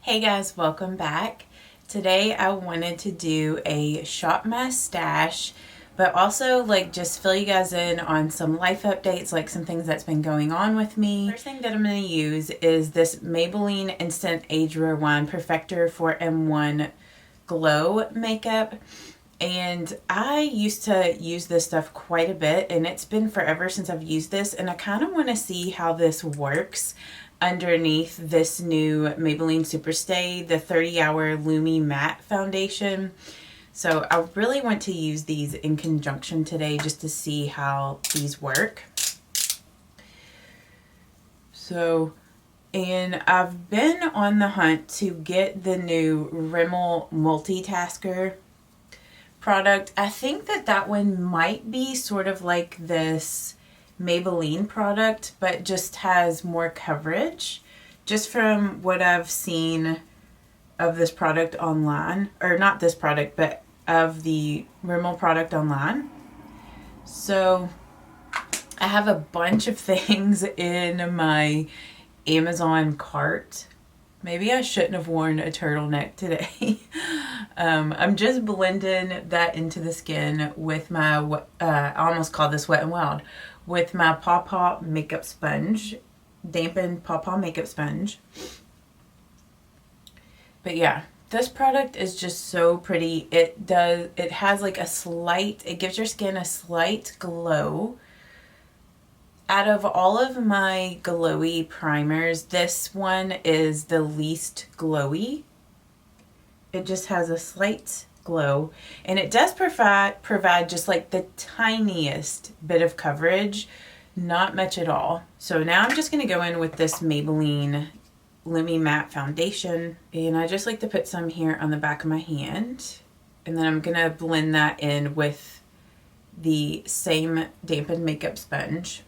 Hey guys, welcome back. Today I wanted to do a shop my stash, but also like just fill you guys in on some life updates, like some things that's been going on with me. First thing that I'm going to use is this Maybelline Instant Age Rewind Perfector 4in1 Glow Makeup. And I used to use this stuff quite a bit, and it's been forever since I've used this, and I kind of want to see how this works underneath this new Maybelline Superstay, the 30-hour Lumi Matte Foundation. So I really want to use these in conjunction today just to see how these work. So, and I've been on the hunt to get the new Rimmel Multitasker product. I think that one might be sort of like this Maybelline product, but just has more coverage, just from what I've seen of this product online, or not this product, but of the Rimmel product online. So I have a bunch of things in my Amazon cart. Maybe I shouldn't have worn a turtleneck today. I'm just blending that into the skin with my, I almost called this Wet n Wild, with my Paw Paw makeup sponge, dampened Paw Paw makeup sponge. But yeah, this product is just so pretty. It has like a slight, it gives your skin a slight glow. Out of all of my glowy primers, this one is the least glowy. It just has a slight glow, and it does provide just like the tiniest bit of coverage, not much at all. So now I'm just going to go in with this Maybelline Lumi Matte Foundation, and I just like to put some here on the back of my hand, and then I'm going to blend that in with the same dampened makeup sponge.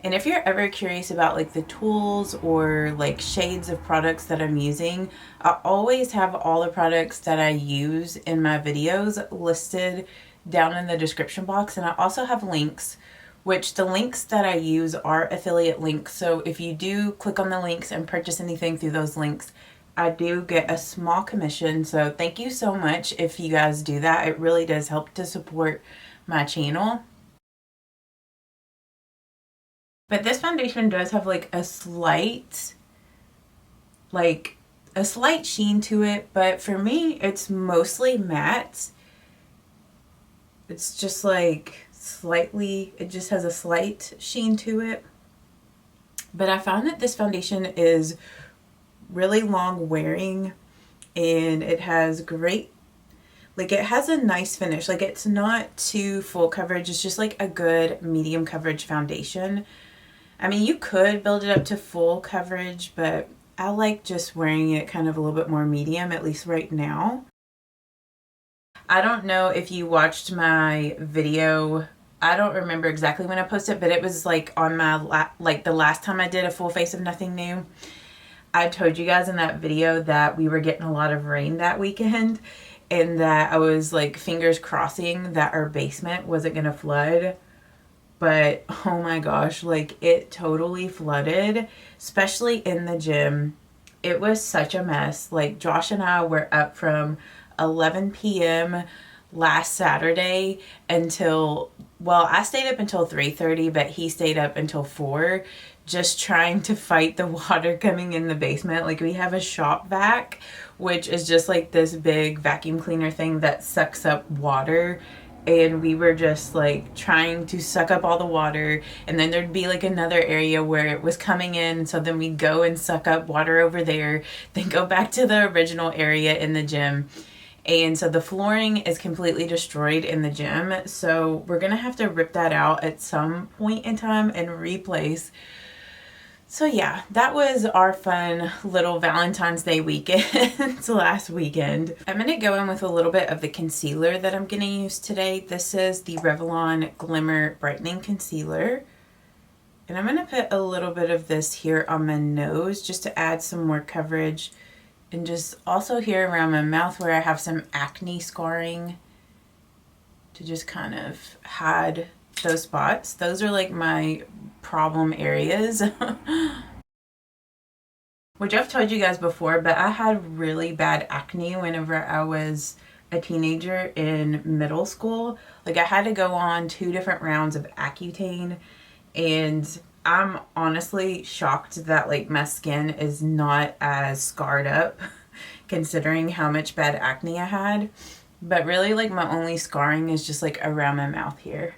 And if you're ever curious about like the tools or like shades of products that I'm using, I always have all the products that I use in my videos listed down in the description box. And I also have links, which the links that I use are affiliate links. So if you do click on the links and purchase anything through those links, I do get a small commission. So thank you so much if you guys do that. It really does help to support my channel. But this foundation does have like a slight sheen to it, but for me it's mostly matte. It's just like slightly, it just has a slight sheen to it. But I found that this foundation is really long wearing, and it has great, like it has a nice finish. Like it's not too full coverage, it's just like a good medium coverage foundation. I mean, you could build it up to full coverage, but I like just wearing it kind of a little bit more medium, at least right now. I don't know if you watched my video. I don't remember exactly when I posted, but it was like on my, like the last time I did a full face of nothing new. I told you guys in that video that we were getting a lot of rain that weekend, and that I was like fingers crossing that our basement wasn't going to flood. But oh my gosh, like it totally flooded, especially in the gym. It was such a mess. Like Josh and I were up from 11 p.m. last Saturday until, well, I stayed up until 3:30, but he stayed up until 4, just trying to fight the water coming in the basement. Like we have a shop vac, which is just like this big vacuum cleaner thing that sucks up water. And we were just like trying to suck up all the water, and then there'd be like another area where it was coming in, so then we'd go and suck up water over there, then go back to the original area in the gym. And so the flooring is completely destroyed in the gym, so we're gonna have to rip that out at some point in time and replace. So yeah, that was our fun little Valentine's Day weekend last weekend. I'm going to go in with a little bit of the concealer that I'm going to use today. This is the Revlon Glimmer Brightening Concealer. And I'm going to put a little bit of this here on my nose just to add some more coverage. And just also here around my mouth where I have some acne scarring, to just kind of hide those spots. Those are like my problem areas. which I've told you guys before, but I had really bad acne whenever I was a teenager in middle school. Like I had to go on 2 different rounds of Accutane, and I'm honestly shocked that like my skin is not as scarred up considering how much bad acne I had. But really like my only scarring is just like around my mouth here.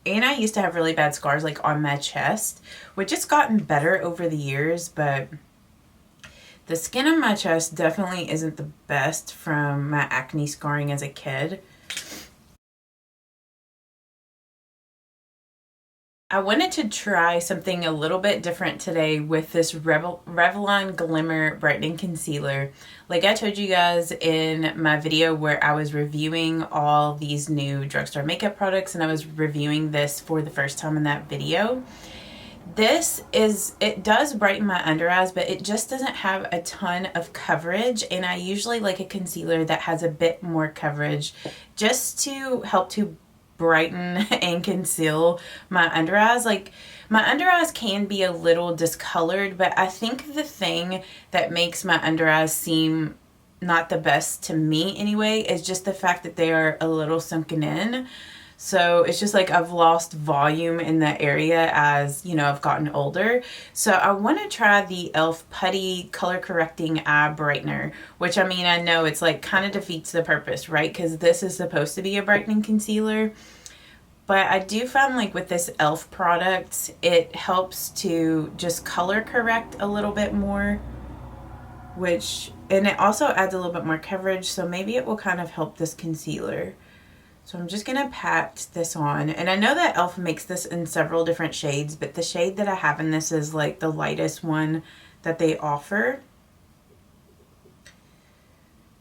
And I used to have really bad scars like on my chest, which has gotten better over the years, but the skin on my chest definitely isn't the best from my acne scarring as a kid. I wanted to try something a little bit different today with this Revlon Glimmer Brightening Concealer. Like I told you guys in my video where I was reviewing all these new drugstore makeup products, and I was reviewing this for the first time in that video. It does brighten my under eyes, but it just doesn't have a ton of coverage, and I usually like a concealer that has a bit more coverage just to help to brighten and conceal my under eyes. Like my under eyes can be a little discolored, but I think the thing that makes my under eyes seem not the best to me anyway is just the fact that they are a little sunken in. So it's just like I've lost volume in that area as, you know, I've gotten older. So I want to try the e.l.f. Putty Color Correcting Eye Brightener, which I mean, I know it's like kind of defeats the purpose, right? Because this is supposed to be a brightening concealer. But I do find like with this e.l.f. product, it helps to just color correct a little bit more, and it also adds a little bit more coverage. So maybe it will kind of help this concealer. So I'm just going to pat this on. And I know that e.l.f. makes this in several different shades, but the shade that I have in this is like the lightest one that they offer.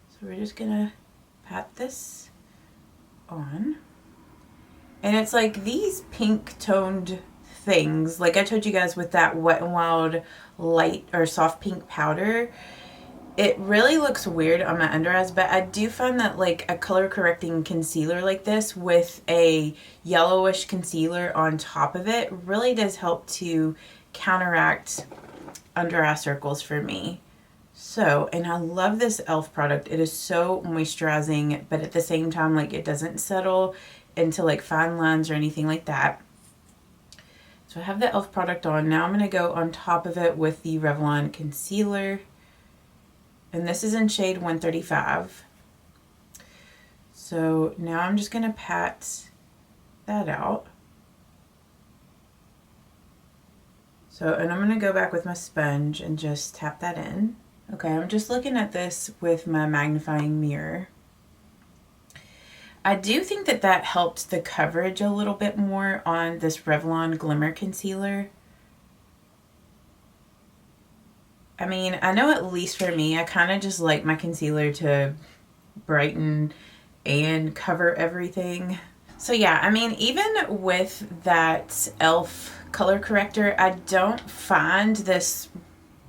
So we're just going to pat this on. And it's like these pink toned things, like I told you guys with that Wet n Wild light or soft pink powder, it really looks weird on my under eyes, but I do find that like a color correcting concealer like this with a yellowish concealer on top of it really does help to counteract under eye circles for me. So, and I love this e.l.f. product. It is so moisturizing, but at the same time, like it doesn't settle into like fine lines or anything like that. So I have the e.l.f. product on. Now I'm going to go on top of it with the Revlon concealer. And this is in shade 135. So now I'm just going to pat that out. So, and I'm going to go back with my sponge and just tap that in. Okay, I'm just looking at this with my magnifying mirror. I do think that that helped the coverage a little bit more on this Revlon Glimmer Concealer. I mean, I know at least for me, I kind of just like my concealer to brighten and cover everything. So yeah, I mean, even with that e.l.f. color corrector, I don't find this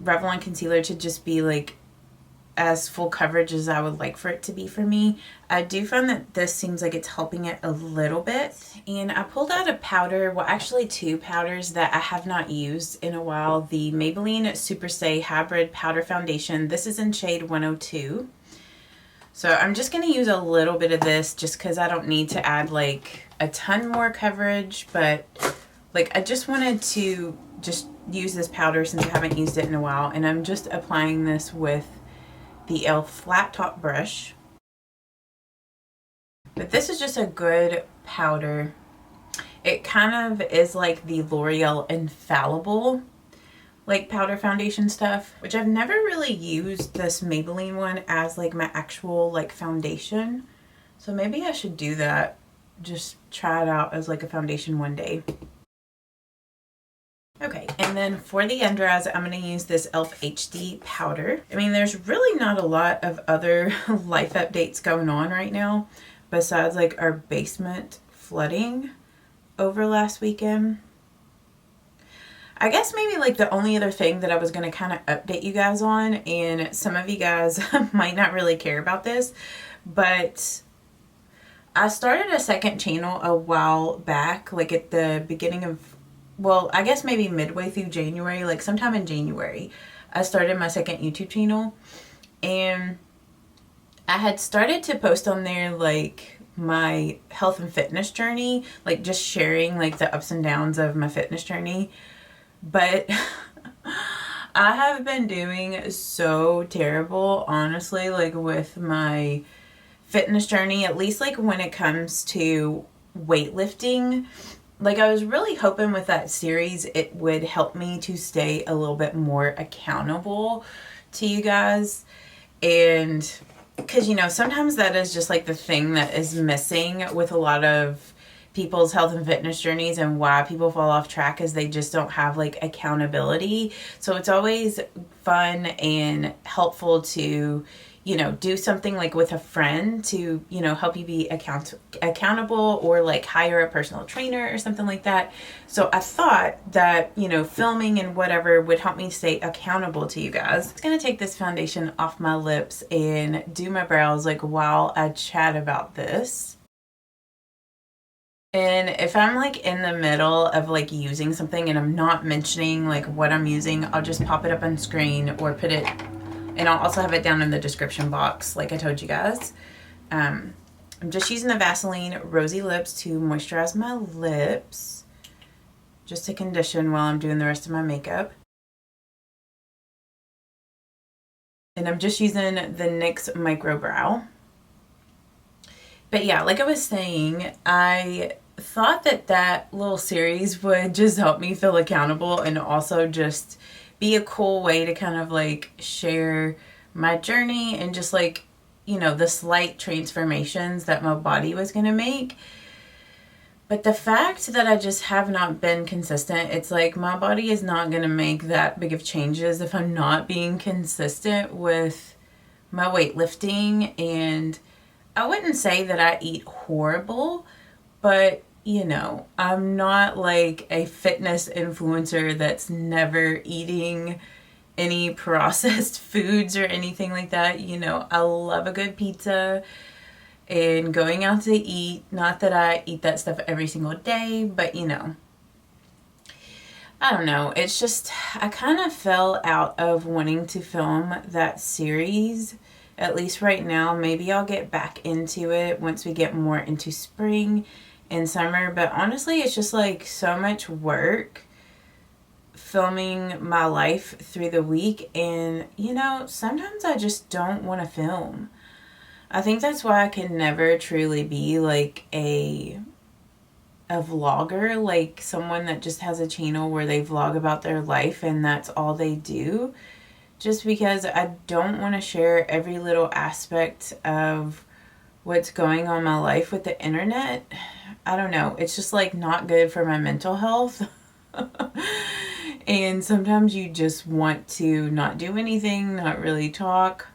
Revlon concealer to just be like as full coverage as I would like for it to be for me. I do find that this seems like it's helping it a little bit. And I pulled out a powder, well actually 2 powders that I have not used in a while. The Maybelline Super Stay Hybrid Powder Foundation. This is in shade 102. So I'm just going to use a little bit of this just because I don't need to add like a ton more coverage, but like I just wanted to just use this powder since I haven't used it in a while. And I'm just applying this with the e.l.f. flat top brush. But this is just a good powder. It kind of is like the L'Oreal Infallible like powder foundation stuff, which I've never really used this Maybelline one as like my actual like foundation. So maybe I should do that. Just try it out as like a foundation one day. Okay, and then for the under eyes, I'm going to use this e.l.f. HD powder. I mean, there's really not a lot of other life updates going on right now besides like our basement flooding over last weekend. I guess maybe like the only other thing that I was going to kind of update you guys on, and some of you guys might not really care about this, but I started a second channel a while back, like at the beginning of, well, I guess maybe midway through January, like sometime in January. I started my second YouTube channel, and I had started to post on there like my health and fitness journey, like just sharing like the ups and downs of my fitness journey. But I have been doing so terrible, honestly, like with my fitness journey, at least like when it comes to weightlifting. Like I was really hoping with that series it would help me to stay a little bit more accountable to you guys. And because, you know, sometimes that is just like the thing that is missing with a lot of people's health and fitness journeys, and why people fall off track is they just don't have like accountability. So it's always fun and helpful to, you know, do something like with a friend to, you know, help you be accountable, or like hire a personal trainer or something like that. So I thought that, you know, filming and whatever would help me stay accountable to you guys. I'm gonna take this foundation off my lips and do my brows like while I chat about this. And if I'm like in the middle of like using something and I'm not mentioning like what I'm using, I'll just pop it up on screen or put it, and I'll also have it down in the description box like I told you guys. I'm just using the Vaseline Rosy Lips to moisturize my lips, just to condition while I'm doing the rest of my makeup. And I'm just using the NYX Micro Brow. But yeah, like I was saying, I thought that that little series would just help me feel accountable, and also just be a cool way to kind of like share my journey and just like, you know, the slight transformations that my body was going to make. But the fact that I just have not been consistent, it's like my body is not going to make that big of changes if I'm not being consistent with my weightlifting. And I wouldn't say that I eat horrible, but you know, I'm not like a fitness influencer that's never eating any processed foods or anything like that. You know, I love a good pizza and going out to eat. Not that I eat that stuff every single day, but you know, I don't know. It's just, I kind of fell out of wanting to film that series, at least right now. Maybe I'll get back into it once we get more into spring and summer. But honestly, it's just like so much work filming my life through the week. And, you know, sometimes I just don't want to film. I think that's why I can never truly be like a vlogger, like someone that just has a channel where they vlog about their life and that's all they do. Just because I don't want to share every little aspect of what's going on in my life with the internet. I don't know. It's just like not good for my mental health. And sometimes you just want to not do anything, not really talk.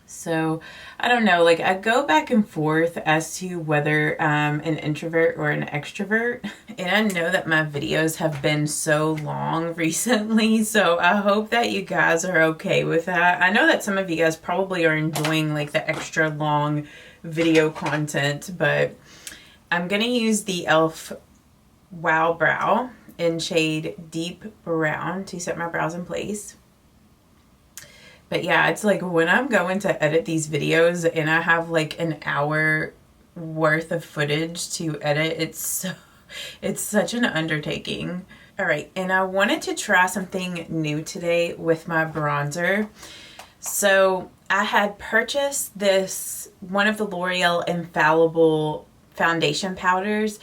So I don't know, like I go back and forth as to whether I'm an introvert or an extrovert. And I know that my videos have been so long recently, so I hope that you guys are okay with that. I know that some of you guys probably are enjoying like the extra long video content, but I'm going to use the e.l.f. Wow Brow in shade Deep Brown to set my brows in place. But yeah, it's like when I'm going to edit these videos and I have like an hour worth of footage to edit, it's such an undertaking. All right, and I wanted to try something new today with my bronzer. So I had purchased one of the L'Oreal Infallible foundation powders.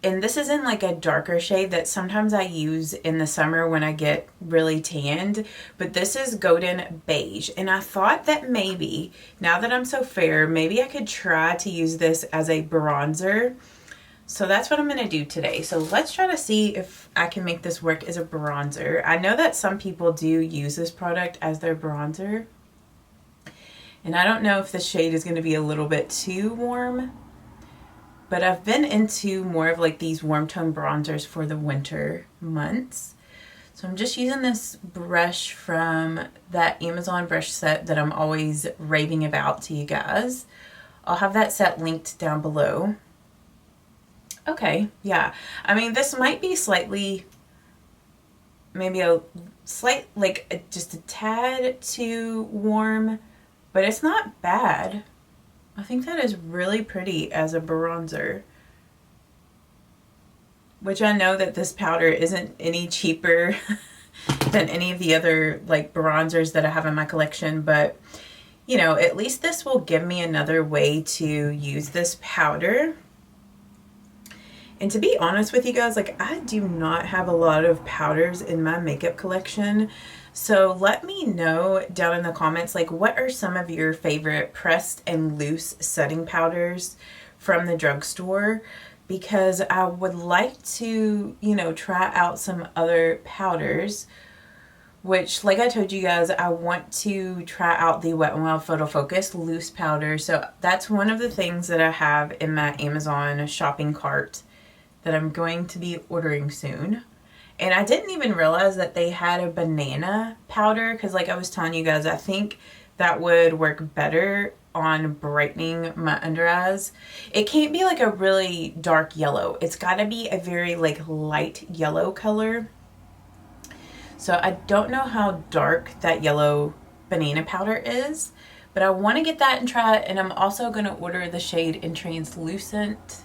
And this is in like a darker shade that sometimes I use in the summer when I get really tanned. But this is Golden Beige. And I thought that maybe, now that I'm so fair, maybe I could try to use this as a bronzer. So that's what I'm going to do today. So let's try to see if I can make this work as a bronzer. I know that some people do use this product as their bronzer. And I don't know if the shade is going to be a little bit too warm. But I've been into more of like these warm tone bronzers for the winter months. So I'm just using this brush from that Amazon brush set that I'm always raving about to you guys. I'll have that set linked down below. Okay, yeah. I mean, this might be slightly maybe a slight, like just a tad too warm, but it's not bad. I think that is really pretty as a bronzer. Which I know that this powder isn't any cheaper than any of the other like bronzers that I have in my collection, but you know, at least this will give me another way to use this powder. And to be honest with you guys, like I do not have a lot of powders in my makeup collection. So let me know down in the comments, like what are some of your favorite pressed and loose setting powders from the drugstore? Because I would like to, you know, try out some other powders, which like I told you guys, I want to try out the Wet n Wild Photo Focus loose powder. So that's one of the things that I have in my Amazon shopping cart that I'm going to be ordering soon. And I didn't even realize that they had a banana powder, because like I was telling you guys, I think that would work better on brightening my under eyes. It can't be like a really dark yellow. It's got to be a very like light yellow color. So I don't know how dark that yellow banana powder is, but I want to get that and try it. And I'm also going to order the shade in translucent.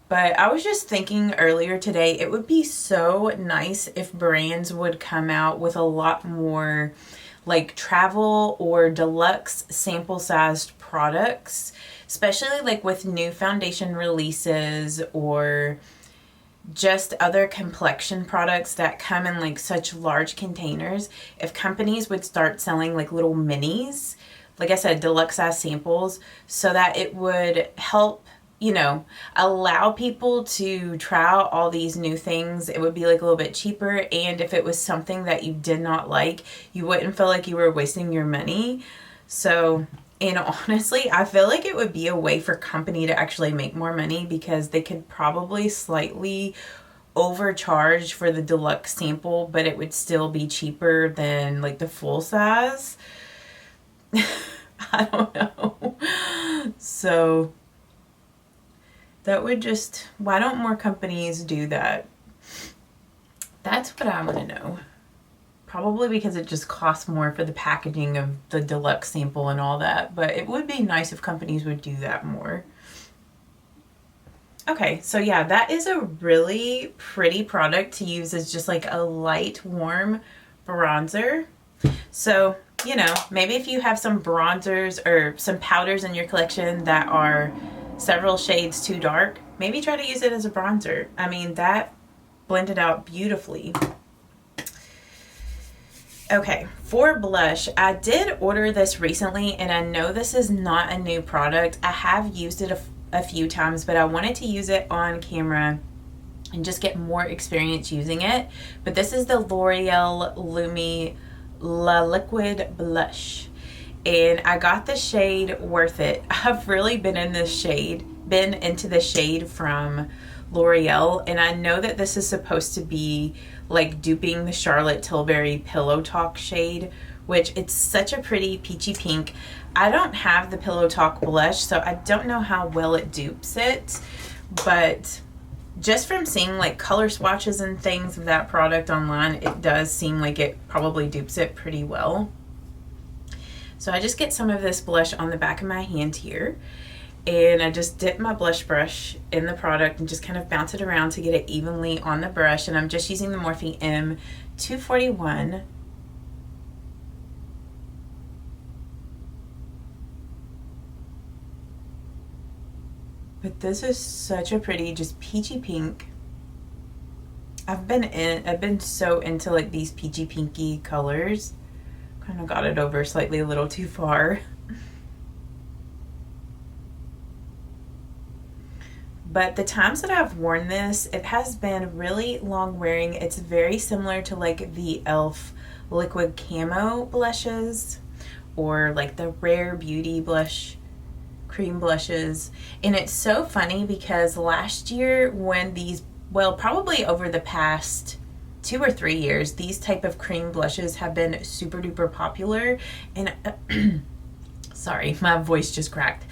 But I was just thinking earlier today, it would be so nice if brands would come out with a lot more like travel or deluxe sample sized products, especially like with new foundation releases or just other complexion products that come in like such large containers. If companies would start selling like little minis, like I said, deluxe size samples, so that it would help, you know, allow people to try out all these new things. It would be like a little bit cheaper, and if it was something that you did not like, you wouldn't feel like you were wasting your money. So, and honestly, I feel like it would be a way for company to actually make more money, because they could probably slightly overcharge for the deluxe sample, but it would still be cheaper than like the full size. I don't know. So that would just, why don't more companies do that? That's what I want to know. Probably because it just costs more for the packaging of the deluxe sample and all that, but it would be nice if companies would do that more. Okay, so yeah, that is a really pretty product to use as just like a light, warm bronzer. So, you know, maybe if you have some bronzers or some powders in your collection that are several shades too dark, maybe try to use it as a bronzer. I mean, that blended out beautifully. Okay, for blush, I did order this recently, and I know this is not a new product. I have used it a few times, but I wanted to use it on camera and just get more experience using it. But this is the L'Oreal Lumi La Liquid Blush, and I got the shade Worth It. I've really been into the shade from L'Oreal, and I know that this is supposed to be like duping the Charlotte Tilbury Pillow Talk shade, which it's such a pretty peachy pink. I don't have the Pillow Talk blush, so I don't know how well it dupes it, but just from seeing like color swatches and things of that product online, it does seem like it probably dupes it pretty well. So I just get some of this blush on the back of my hand here, and I just dip my blush brush in the product and just kind of bounce it around to get it evenly on the brush. And I'm just using the Morphe M241. But this is such a pretty, just peachy pink. I've been so into like these peachy pinky colors. Kind of got it over slightly a little too far. But the times that I've worn this, it has been really long wearing. It's very similar to like the e.l.f. liquid camo blushes, or like the Rare Beauty blush, cream blushes. And it's so funny because last year when these, well, probably over the past 2 or 3 years, these type of cream blushes have been super duper popular. And sorry, my voice just cracked.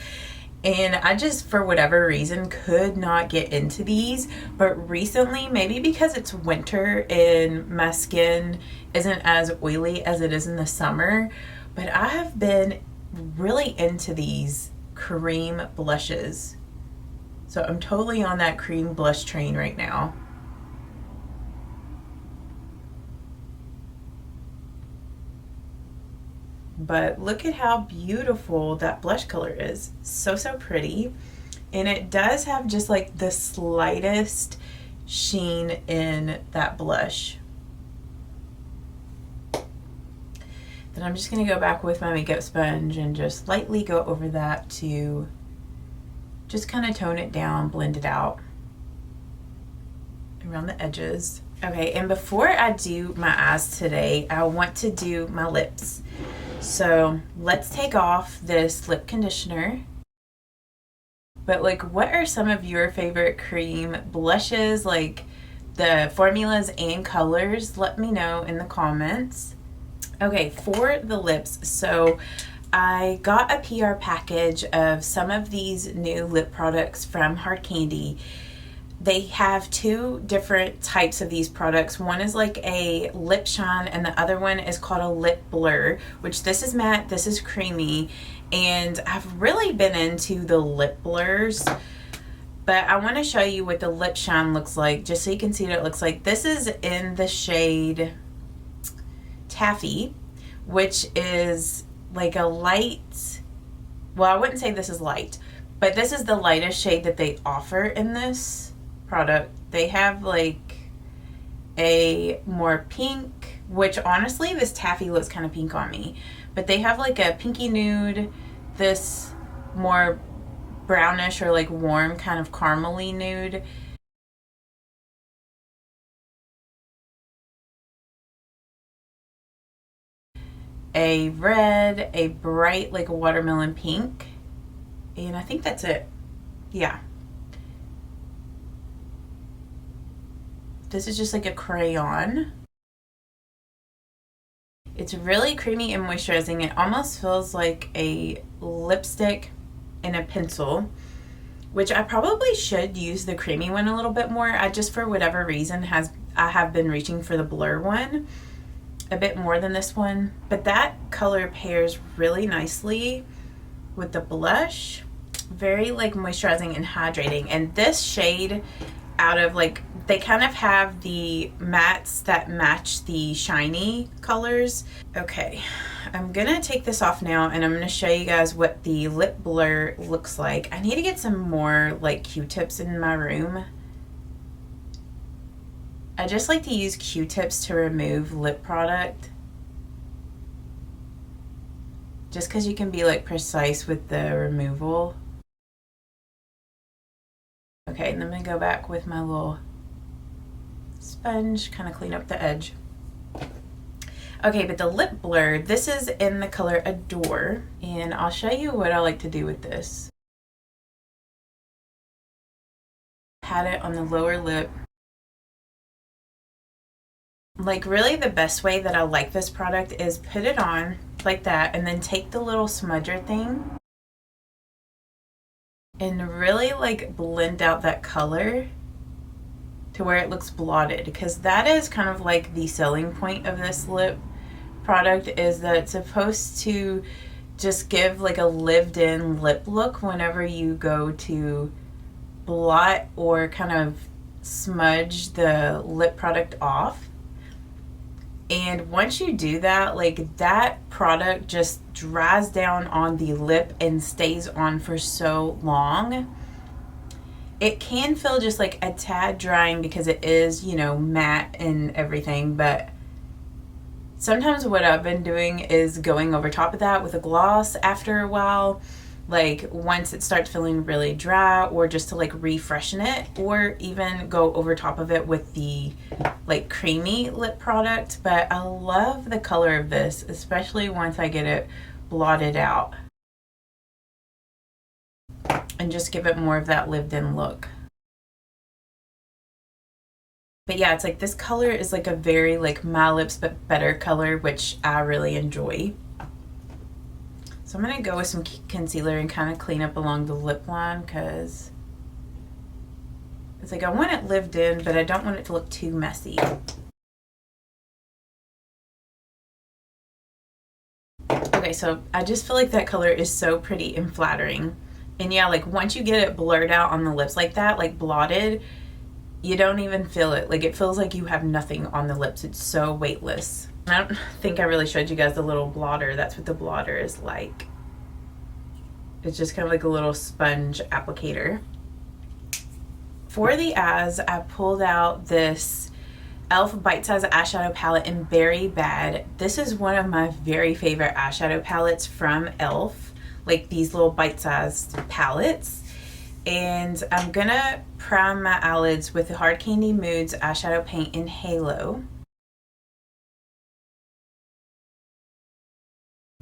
And I just, for whatever reason, could not get into these. But recently, maybe because it's winter and my skin isn't as oily as it is in the summer, but I have been really into these cream blushes. So I'm totally on that cream blush train right now. But look at how beautiful that blush color is. So, so pretty. And it does have just like the slightest sheen in that blush. Then I'm just going to go back with my makeup sponge and just lightly go over that to just kind of tone it down, blend it out around the edges. Okay, and before I do my eyes today, I want to do my lips. So let's take off this lip conditioner. But like, what are some of your favorite cream blushes, like the formulas and colors? Let me know in the comments. Okay, for the lips, so I got a PR package of some of these new lip products from Hard Candy. They have two different types of these products. One is like a lip shine and the other one is called a lip blur, which this is matte, this is creamy, and I've really been into the lip blurs. But I want to show you what the lip shine looks like, just so you can see what it looks like. This is in the shade Taffy, which is like a light, well, I wouldn't say this is light, but this is the lightest shade that they offer in this product. They have like a more pink, which honestly this Taffy looks kind of pink on me, but they have like a pinky nude, this more brownish or like warm kind of caramely nude, a red, a bright like a watermelon pink, and I think that's it. Yeah, this is just like a crayon. It's really creamy and moisturizing. It almost feels like a lipstick and a pencil, which I probably should use the creamy one a little bit more. I just, for whatever reason, I have been reaching for the blur one a bit more than this one, but that color pairs really nicely with the blush. Very like moisturizing and hydrating. And this shade, out of like, they kind of have the mattes that match the shiny colors. Okay, I'm gonna take this off now and I'm gonna show you guys what the lip blur looks like. I need to get some more like Q-tips in my room. I just like to use Q-tips to remove lip product, just because you can be like precise with the removal. Okay, and I'm gonna go back with my little sponge, kind of clean up the edge. Okay, but the lip blur, this is in the color Adore, and I'll show you what I like to do with this. Pat it on the lower lip. Like, really the best way that I like this product is put it on like that and then take the little smudger thing and really like blend out that color to where it looks blotted, because that is kind of like the selling point of this lip product, is that it's supposed to just give like a lived in lip look whenever you go to blot or kind of smudge the lip product off. And once you do that, like, that product just dries down on the lip and stays on for so long. It can feel just like a tad drying because it is, you know, matte and everything, but sometimes what I've been doing is going over top of that with a gloss after a while, like once it starts feeling really dry, or just to like refreshen it, or even go over top of it with the like creamy lip product. But I love the color of this, especially once I get it blotted out and just give it more of that lived in look. But yeah, it's like this color is like a very like my lips but better color, which I really enjoy. So I'm going to go with some concealer and kind of clean up along the lip line, because it's like I want it lived in, but I don't want it to look too messy. Okay, so I just feel like that color is so pretty and flattering. And yeah, like once you get it blurred out on the lips like that, like blotted, you don't even feel it. Like it feels like you have nothing on the lips. It's so weightless. I don't think I really showed you guys the little blotter. That's what the blotter is like. It's just kind of like a little sponge applicator. For the eyes, I pulled out this e.l.f. Bite Size Eyeshadow Palette in Berry Bad. This is one of my very favorite eyeshadow palettes from e.l.f. Like these little bite-sized palettes. And I'm gonna prime my eyelids with the Hard Candy Moods eyeshadow paint in Halo.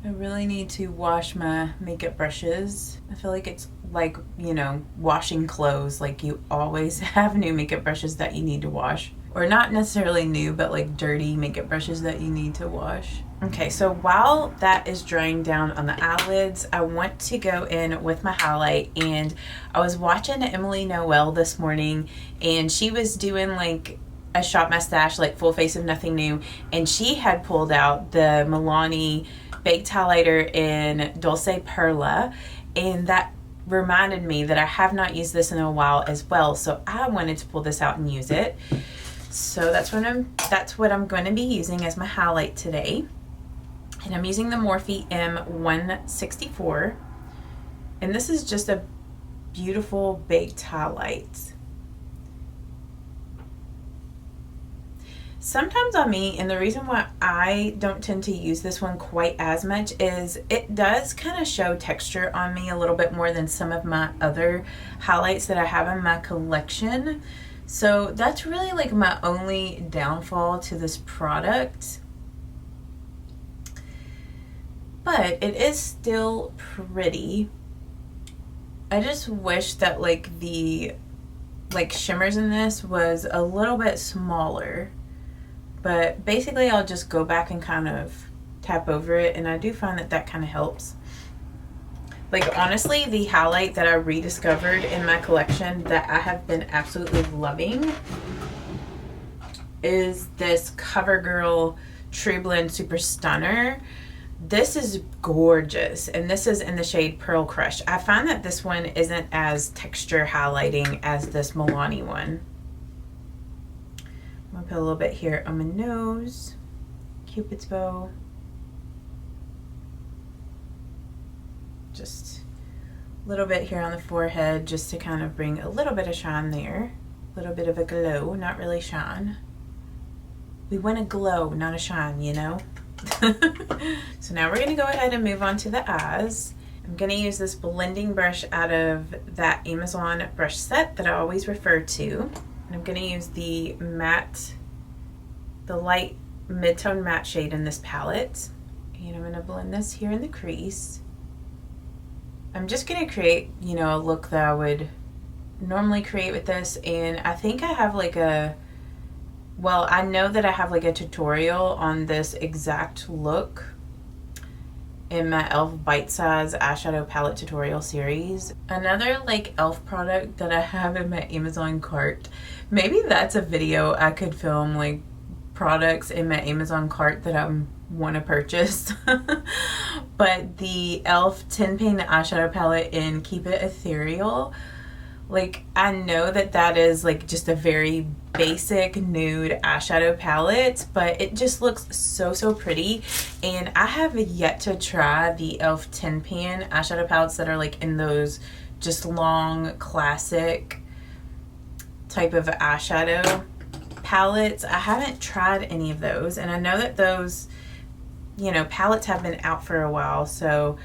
I really need to wash my makeup brushes. I feel like it's like, you know, washing clothes. Like you always have new makeup brushes that you need to wash. Or not necessarily new, but like dirty makeup brushes that you need to wash. Okay, so while that is drying down on the eyelids, I want to go in with my highlight. And I was watching Emily Noel this morning, and she was doing like a shot mustache, like full face of nothing new. And she had pulled out the Milani Baked Highlighter in Dulce Perla. And that reminded me that I have not used this in a while as well. So I wanted to pull this out and use it. So that's what I'm going to be using as my highlight today. And I'm using the Morphe M164. And this is just a beautiful baked highlight. Sometimes on me, and the reason why I don't tend to use this one quite as much is it does kind of show texture on me a little bit more than some of my other highlights that I have in my collection. So that's really like my only downfall to this product. But it is still pretty. I just wish that like the shimmers in this was a little bit smaller. But basically I'll just go back and kind of tap over it, and I do find that that kind of helps. Like honestly, the highlight that I rediscovered in my collection that I have been absolutely loving is this CoverGirl True Blend Super Stunner. This is gorgeous, and this is in the shade Pearl Crush. I find that this one isn't as texture highlighting as this Milani one. I'm gonna put a little bit here on my nose, Cupid's bow. Just a little bit here on the forehead, just to kind of bring a little bit of shine there. A little bit of a glow, not really shine. We want a glow, not a shine, you know? So now we're gonna go ahead and move on to the eyes. I'm gonna use this blending brush out of that Amazon brush set that I always refer to. And I'm gonna use the matte, the light mid-tone matte shade in this palette. And I'm gonna blend this here in the crease. I'm just gonna create, you know, a look that I would normally create with this. And I think I have like a, well, I know that I have like a tutorial on this exact look in my e.l.f. Bite Size Eyeshadow Palette Tutorial Series. Another like e.l.f. product that I have in my Amazon cart. Maybe that's a video I could film, like products in my Amazon cart that I want to purchase. But the e.l.f. 10-pan eyeshadow palette in Keep It Ethereal. Like, I know that that is like just a very basic nude eyeshadow palette, but it just looks so pretty. And I have yet to try the e.l.f. 10-pan eyeshadow palettes that are like in those just long classic type of eyeshadow palettes. I haven't tried any of those, and I know that those, you know, palettes have been out for a while. So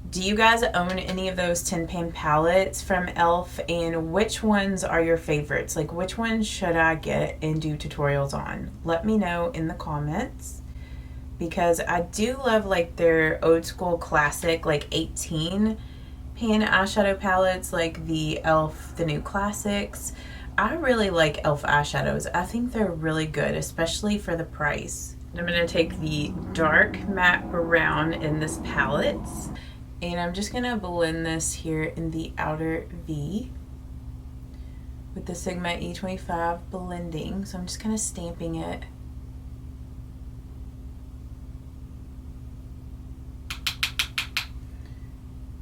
do you guys own any of those 10-pan palettes from e.l.f. and which ones are your favorites? Like, which ones should I get and do tutorials on? Let me know in the comments, because I do love like their old school classic like 18-pan eyeshadow palettes, like the e.l.f. the new classics. I really like e.l.f. eyeshadows. I think they're really good, especially for the price. I'm going to take the dark matte brown in this palette, and I'm just going to blend this here in the outer V with the Sigma E25 blending. So I'm just kind of stamping it.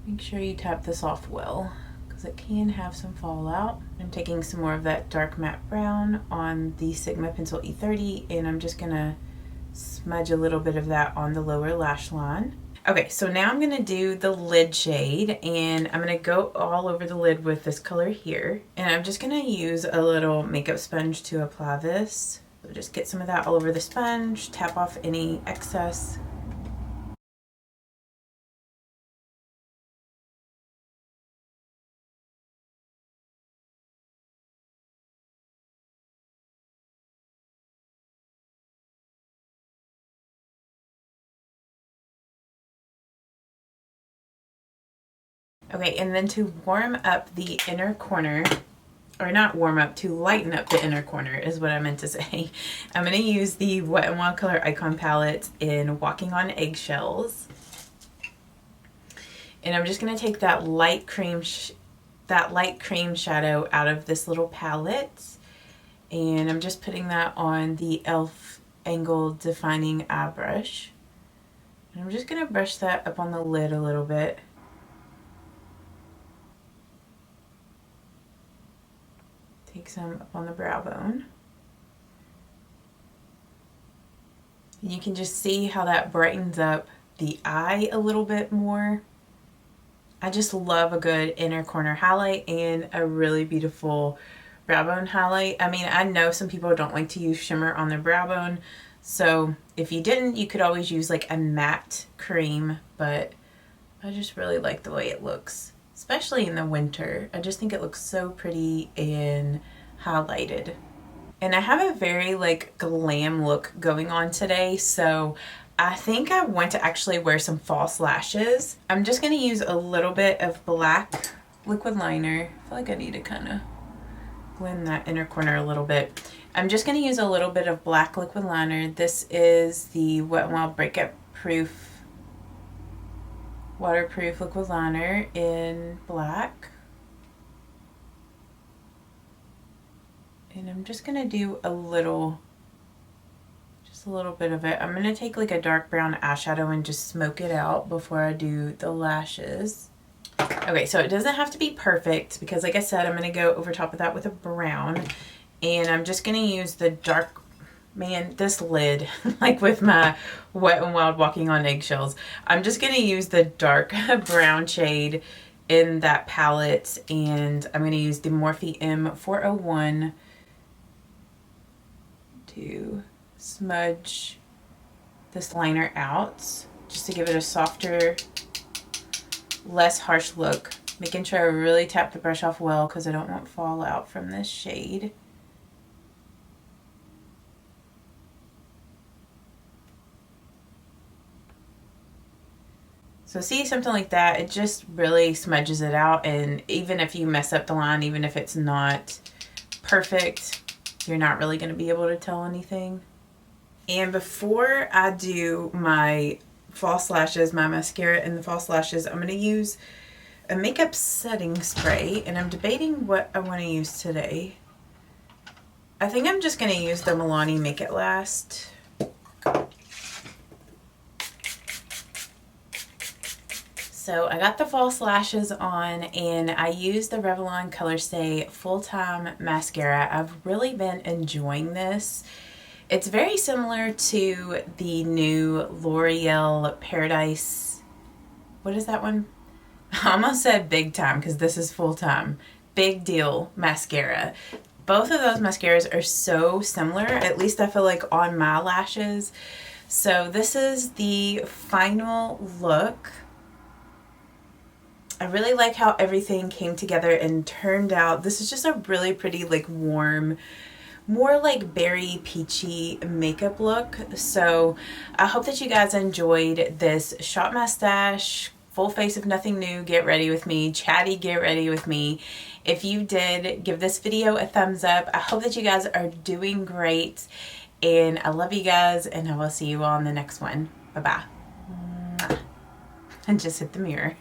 Make sure you tap this off well, because it can have some fallout. I'm taking some more of that dark matte brown on the Sigma Pencil E30, and I'm just gonna smudge a little bit of that on the lower lash line. Okay, so now I'm gonna do the lid shade, and I'm gonna go all over the lid with this color here, and I'm just gonna use a little makeup sponge to apply this. So just get some of that all over the sponge, tap off any excess. Okay, and then to warm up the inner corner, or not warm up, to lighten up the inner corner is what I meant to say. I'm going to use the Wet n Wild Color Icon palette in Walking on Eggshells. And I'm just going to take that light cream shadow out of this little palette. And I'm just putting that on the e.l.f. Angled Defining Eye Brush. And I'm just going to brush that up on the lid a little bit. Take some up on the brow bone. And you can just see how that brightens up the eye a little bit more. I just love a good inner corner highlight and a really beautiful brow bone highlight. I mean, I know some people don't like to use shimmer on their brow bone, so if you didn't, you could always use like a matte cream, but I just really like the way it looks. Especially in the winter. I just think it looks so pretty and highlighted. And I have a very like glam look going on today, so I think I want to actually wear some false lashes. I'm just going to use a little bit of black liquid liner. I feel like I need to kind of blend that inner corner a little bit. I'm just going to use a little bit of black liquid liner. This is the Wet n Wild Breakup Proof waterproof liquid liner in black, and I'm just gonna do just a little bit of it. I'm gonna take like a dark brown eyeshadow and just smoke it out before I do the lashes. Okay, so it doesn't have to be perfect because like I said, I'm gonna go over top of that with a brown, and I'm just gonna use the dark, man, this lid, like with my Wet n Wild Walking on Eggshells, I'm just going to use the dark brown shade in that palette, and I'm going to use the Morphe M401 to smudge this liner out, just to give it a softer, less harsh look, making sure I really tap the brush off well because I don't want fallout from this shade. So see, something like that, it just really smudges it out, and even if you mess up the line, even if it's not perfect, you're not really going to be able to tell anything. And before I do my false lashes, my mascara and the false lashes, I'm going to use a makeup setting spray, and I'm debating what I want to use today. I think I'm just going to use the Milani Make It Last. So I got the false lashes on, and I used the Revlon Color Stay Full-Time Mascara. I've really been enjoying this. It's very similar to the new L'Oreal Paradise, what is that one? I almost said Big Time because this is Full-Time. Big Deal Mascara. Both of those mascaras are so similar, at least I feel like on my lashes. So this is the final look. I really like how everything came together and turned out. This is just a really pretty, like, warm, more like berry peachy makeup look. So I hope that you guys enjoyed this short mustache, full face of nothing new, get ready with me, chatty, get ready with me. If you did, give this video a thumbs up. I hope that you guys are doing great. And I love you guys, and I will see you all in the next one. Bye-bye. And just hit the mirror.